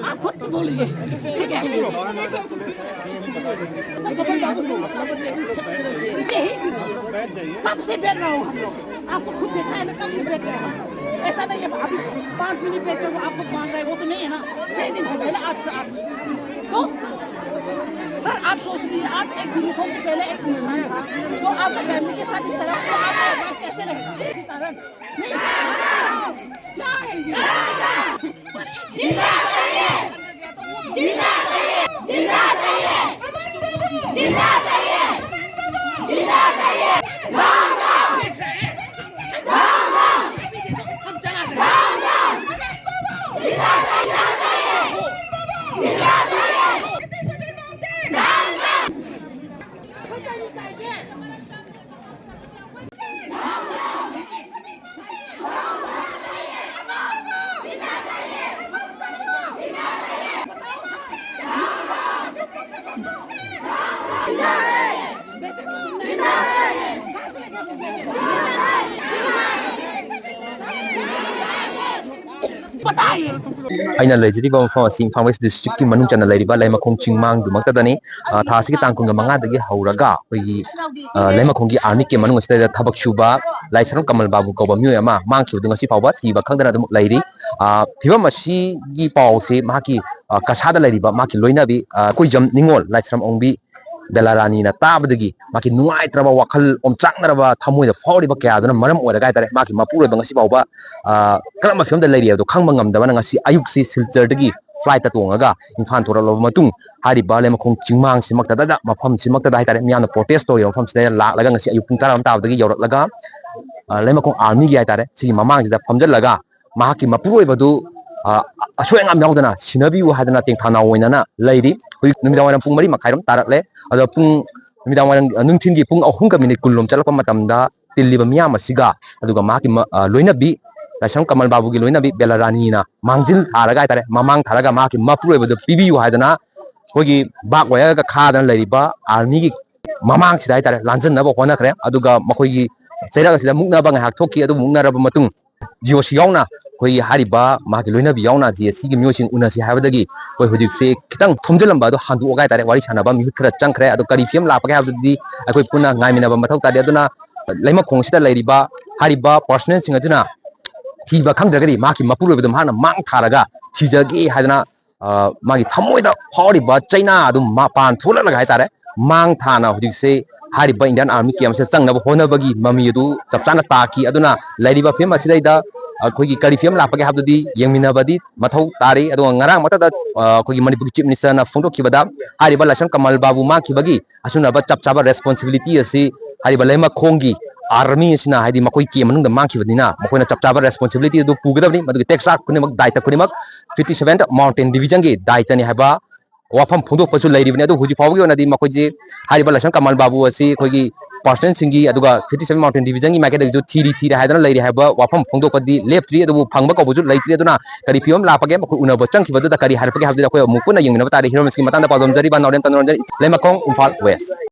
आप खुद से बोलिए, ठीक है? कब से बैठ रहा हूँ हम लोग, आपको खुद देखा है ना, कब से बैठ रहे हैं। ऐसा नहीं है अभी 5 मिनट बैठ कर वो आपको मांग रहे हैं, वो तो नहीं है ना। 6 दिन हो गए ना आज का आज। तो सर आप सोच लीजिए, आप एक यूनिफॉर्म से पहले एक इंसान था, तो आपका फैमिली के साथ इस तरह तो आपका बात कैसे रहेगा? कारण क्या है ये? जिंदा चाहिए, जिंदा चाहिए, जिंदा चाहिए, जिंदा चाहिए, जिंदा चाहिए। राम राम, राम राम, हम चला राम राम, जिंदा चाहिए, जिंदा चाहिए, राम राम। अना लेजरीब मफम इम्फाल वेस्ट डिस्ट्रिक्ट की मनुंग चना लेरिबा लैमखोंग चिंगमांग दुमक्तदनी थासिगे तांकुंग मंगादगी हौरगा अखोगी लैमखोंगी आर्मी के मनुंग असते थबक सुबा लाइसरम कमल बाबू कौबा मियोय अमा मांगखिबदु ngasi फावबा तीबा खंगदना दुम लैरि फिबम असिगी पावसे माकी कसादा लैरिबा माकी लोइनाबी कोइजम निंगोल लाइसरम ओंबी बेलारानी ना ताबदगी माकी नुआइत्रबा वखल ओमचांगरबा थमोइदा फावरिबा कयादुना मरम ओरगा तारे माकी मपुरोइबा ngasi फावबा करम फिल्म दा लैरि अदो खंगबा ngamdabana ngasi ayuksi silchardagi flight ta tongaga imphal thoralo matung hari ba lemkhong chingmang simakta da mafam simakta da haitare miana protest story mafam sida laklaga ngasi ayuk pung taram tabdagi yawraklaga lemkhong army gi haitare sigi mamang sida famjallaga mahaki mapuroi badu asoi ngam yaudana sinabi u hadana teng thana oinana lairi hui numidang waram pung 3 makhairam tarakle ado pung numidang waram nungthingi pung 3 minute kullom chalakpa matamda tilliba miyam asiga aduga mahaki loinabi Laisam कमल बाबू की लोइना भी बेलारानी ना मांगजिल थारगा तारे ममांग थारगा मा की मपुरोइबदो पिबियु हादना कोगी बाक वयगा खादन लरिबा army की ममांग सिदा तारे लांजननबो होनाखरे अदुगा मखोगी चैरागा सिदा मुक्नबा ngahak thokki adu muknaraba matung GOC यावना कोई हारिबा मा की लोइना भी यावना जीएससी की म्योसिंग उनासी हाबदगी कोई हुजिक से खितंग थुमजलंबा दो हांदुगा तारे वारी सानाबा मी खरा चंखरे अदु करी फिल्म लापगे हाबददी अखोई पुना ngaimiनबा मथौ तादे अदुना लेमा खोंगसिदा लरिबा हारिबा पर्सनल सिंग अदुना थीबा खंगदगरी माकी मपुरोइबदो माना मांग थारगा थीजगे हादना मागी थमोइदा फावरिबा चाइना अदुम मापान थोललगा हाइतारे मांग थाना हुजिसे हारिबा इंडियन आर्मी के हमसे चंगनब होनबगी ममी अदु चपचाना ताकी अदुना लैरिबा फिल्म असिदैदा अखोगी करी फिल्म लापगे हाबददी यंगमिनबदी मथौ तारे अदु ngarang matada अखोगी मणिपुर चीफ मिनिस्टर ना फोंदोखिबदा हारिबा लासन कमल बाबू माखिबगी असुनबा चपचाबा रेस्पोंसिबिलिटी असि हारिबा लेमा खोंगी आर्मी सिना हाइदी मकोई के मनुंग मांखिबदिना मकोइना चपचाबा रेस्पोंसिबिलिटी दु पुगदबनी मदुगी टेक्साक कुनिमक दायित्व कुनिमक 57th माउंटेन डिवीजन की दायित्वनी हाइबा वाफम फोंदोकपसु लैरिबनी अदु हुजि फावगी ओनदी मकोइजे हाइबा लासन कमल बाबू असि खोगी पर्सनल सिंगी अदुगा 57 माउंटेन डिवीजन की माइकेदगी जो थीरी हाइदना लैरि हाइबा वाफम फोंदोकपदी लेप्त्री अदु फंगबा कबुजु लैत्री अदुना करी फियम लापगे मको उनबो चंखिबदुदा करी हारपगे हाबदि अखोय मुकुना यंगनबा तारे हिरोमस्की मतंदा पादोम जरिबा नॉर्दर्न कनोरंजन लेमाकोंग इम्फाल वेस्ट।